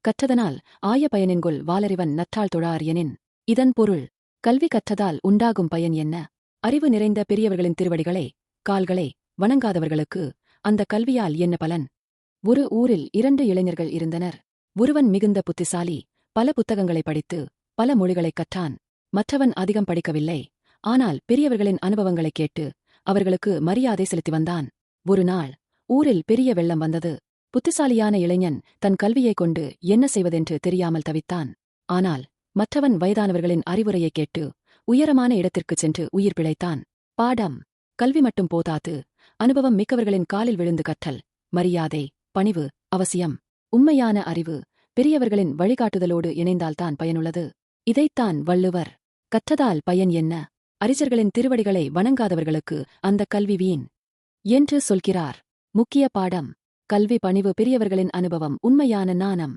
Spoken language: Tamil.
கற்றதனால் ஆய பயனென்கொல் வாலறிவன் நற்றாள் தொழார் எனின். இதன் பொருள், கல்வி கற்றதால் உண்டாகும் பயன் என்ன? அறிவு நிறைந்த பெரியவர்களின் திருவடிகளை, கால்களை வணங்காதவர்களுக்கு அந்த கல்வியால் என்ன பலன்? ஒரு ஊரில் 2 இளைஞர்கள் இருந்தனர். ஒருவன் மிகுந்த புத்திசாலி, பல புத்தகங்களை படித்து பல மொழிகளைக் கற்றான். மற்றவன் அதிகம் படிக்கவில்லை, ஆனால் பெரியவர்களின் அனுபவங்களைக் கேட்டு அவர்களுக்கு மரியாதை செலுத்தி வந்தான். ஒரு நாள் ஊரில் பெரிய வெள்ளம் வந்தது. புத்திசாலியான இளைஞன் தன் கல்வியைக் கொண்டு என்ன செய்வதென்று தெரியாமல் தவித்தான். ஆனால் மற்றவன் வயதானவர்களின் அறிவுரையைக் கேட்டு உயரமான இடத்திற்குச் சென்று உயிர் பிழைத்தான். பாடம்: கல்வி மட்டும் போதாது, அனுபவம் மிக்கவர்களின் காலில் விழுந்து கற்றல், மரியாதை, பணிவு அவசியம். உண்மையான அறிவு பெரியவர்களின் வழிகாட்டுதலோடு இணைந்தால்தான் பயனுள்ளது. இதைத்தான் வள்ளுவர், கற்றதால் பயன் என்ன? அறிஞர்களின் திருவடிகளை வணங்காதவர்களுக்கு அந்த கல்வி வீண் என்று சொல்கிறார். முக்கிய பாடம்: கல்வி, பணிவு, பெரியவர்களின் அனுபவம், உண்மையான ஞானம்.